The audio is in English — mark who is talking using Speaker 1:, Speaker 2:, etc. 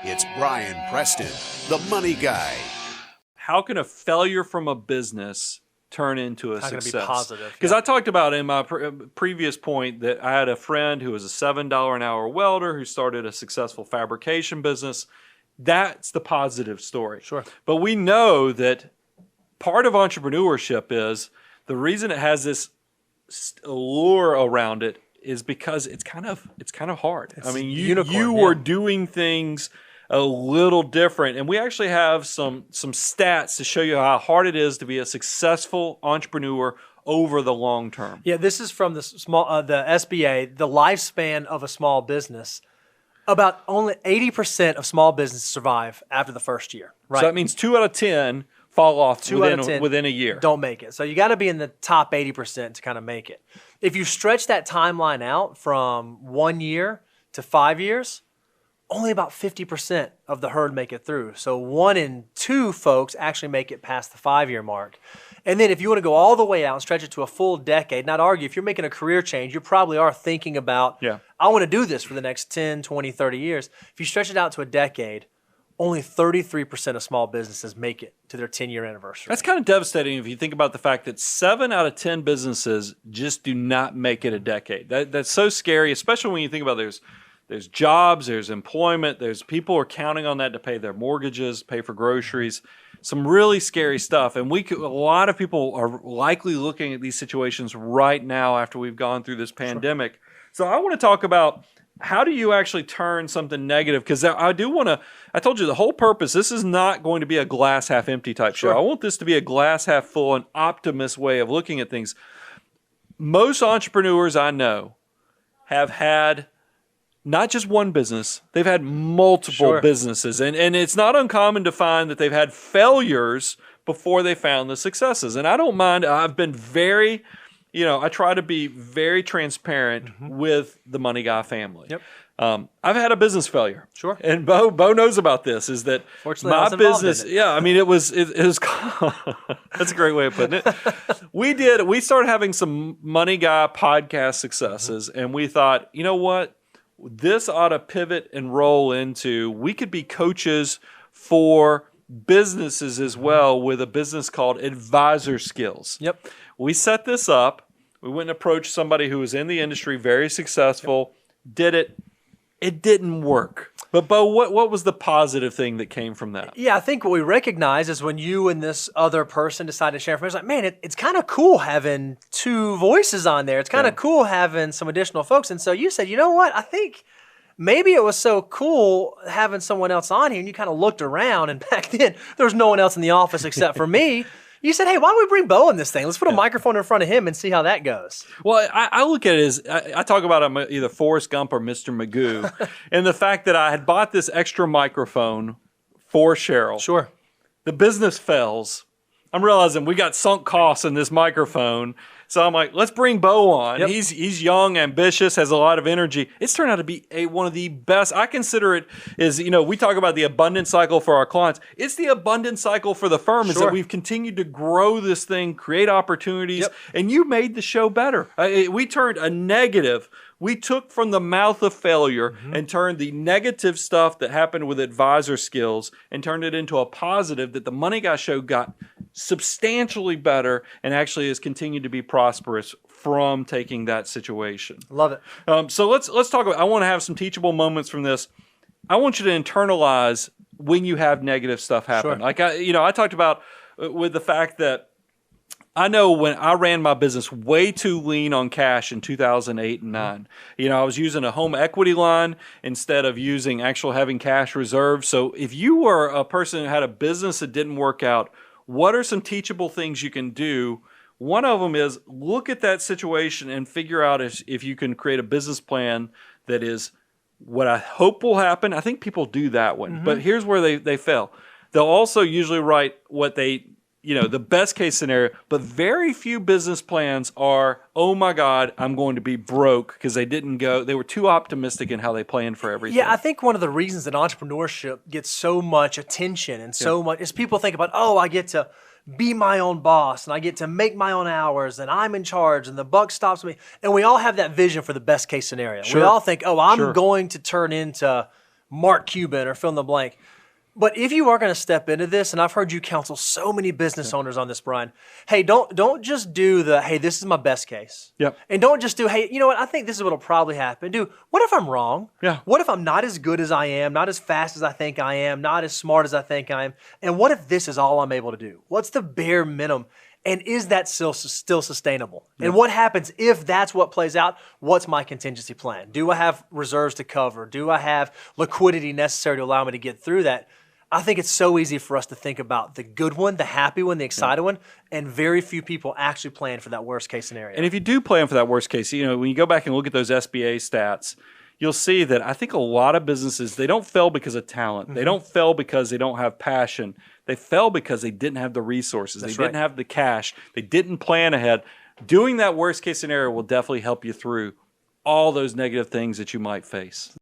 Speaker 1: It's Brian Preston, the money guy.
Speaker 2: How can a failure from a business turn into a
Speaker 3: How can
Speaker 2: success?
Speaker 3: it be positive?
Speaker 2: Because I talked about in my previous point that I had a friend who was a $7 an hour welder who started a successful fabrication business. That's the positive story.
Speaker 3: Sure.
Speaker 2: But we know that part of entrepreneurship is the reason it has this allure around it is because it's kind of hard. I mean, you were doing things a little different, and we actually have some stats to show you how hard it is to be a successful entrepreneur over the long term.
Speaker 3: Yeah, this is from the SBA, the lifespan of a small business. About only 80% of small businesses survive after the first year. Right.
Speaker 2: So that means 2 out of 10 fall off within a year.
Speaker 3: Don't make it. So you got to be in the top 80% to kind of make it. If you stretch that timeline out from 1 year to 5 years, only about 50% of the herd make it through. So 1 in 2 folks actually make it past the 5-year mark. And then if you want to go all the way out and stretch it to a full decade, not argue, if you're making a career change, you probably are thinking about, I want to do this for the next 10, 20, 30 years. If you stretch it out to a decade, only 33% of small businesses make it to their 10-year anniversary.
Speaker 2: That's kind of devastating if you think about the fact that 7 out of 10 businesses just do not make it a decade. That's so scary, especially when you think about there's jobs, there's employment, there's people are counting on that to pay their mortgages, pay for groceries, some really scary stuff. And a lot of people are likely looking at these situations right now after we've gone through this pandemic. Sure. So I want to talk about how do you actually turn something negative? Because I told you the whole purpose, this is not going to be a glass half empty type show. I want this to be a glass half full, an optimist way of looking at things. Most entrepreneurs I know have had not just one business, they've had multiple businesses. And it's not uncommon to find that they've had failures before they found the successes. And I don't mind, I've been very, I try to be very transparent with the Money Guy family. Yep. I've had a business failure. Sure. And Bo knows about this, is that my business, it was that's a great way of putting it. We started having some Money Guy podcast successes, and we thought, you know what? This ought to pivot and roll into, we could be coaches for businesses as well with a business called Advisor Skills. Yep. We set this up. We went and approached somebody who was in the industry, very successful, did it. It didn't work. But Bo, what was the positive thing that came from that?
Speaker 3: Yeah, I think what we recognize is when you and this other person decide to share information, like, man, it's kind of cool having 2 voices on there. It's kind of cool having some additional folks. And so you said, you know what? I think maybe it was so cool having someone else on here. And you kind of looked around, and back then there was no one else in the office except for me. You said, hey, why don't we bring Bo in this thing? Let's put a microphone in front of him and see how that goes.
Speaker 2: Well, I look at it as, I talk about him either Forrest Gump or Mr. Magoo, and the fact that I had bought this extra microphone for Cheryl. Sure. The business fails. I'm realizing we got sunk costs in this microphone. So I'm like, let's bring Bo on. Yep. He's young, ambitious, has a lot of energy. It's turned out to be one of the best. I consider it is, we talk about the abundance cycle for our clients. It's the abundance cycle for the firm is that we've continued to grow this thing, create opportunities, and you made the show better. We turned a negative. We took from the mouth of failure and turned the negative stuff that happened with Advisor Skills and turned it into a positive that the Money Guy show got substantially better and actually has continued to be prosperous from taking that situation.
Speaker 3: Love it.
Speaker 2: So let's talk about, I want to have some teachable moments from this. I want you to internalize when you have negative stuff happen. Sure. Like I talked about with the fact that I know when I ran my business way too lean on cash in 2008 and 9. I was using a home equity line instead of having cash reserves. So if you were a person who had a business that didn't work out, what are some teachable things you can do? One of them is look at that situation and figure out if you can create a business plan that is what I hope will happen. I think people do that one, but here's where they fail. They'll also usually write what the best case scenario, but very few business plans are, oh my God, I'm going to be broke, because they were too optimistic in how they planned for everything.
Speaker 3: Yeah, I think one of the reasons that entrepreneurship gets so much attention and so much is people think about, I get to be my own boss and I get to make my own hours and I'm in charge and the buck stops me. And we all have that vision for the best case scenario. Sure. We all think, I'm going to turn into Mark Cuban or fill in the blank. But if you are going to step into this, and I've heard you counsel so many business owners on this, Brian, hey, don't just do the, hey, this is my best case.
Speaker 2: Yep.
Speaker 3: And don't just do, hey, you know what, I think this is what will probably happen. Do, what if I'm wrong?
Speaker 2: Yeah.
Speaker 3: What if I'm not as good as I am, not as fast as I think I am, not as smart as I think I am? And what if this is all I'm able to do? What's the bare minimum? And is that still sustainable? Yeah. And what happens if that's what plays out? What's my contingency plan? Do I have reserves to cover? Do I have liquidity necessary to allow me to get through that? I think it's so easy for us to think about the good one, the happy one, the excited one, and very few people actually plan for that worst case scenario.
Speaker 2: And if you do plan for that worst case, you know, when you go back and look at those SBA stats, you'll see that I think a lot of businesses, they don't fail because of talent. Mm-hmm. They don't fail because they don't have passion. They fail because they didn't have the resources. They didn't have the cash. They didn't plan ahead. Doing that worst case scenario will definitely help you through all those negative things that you might face.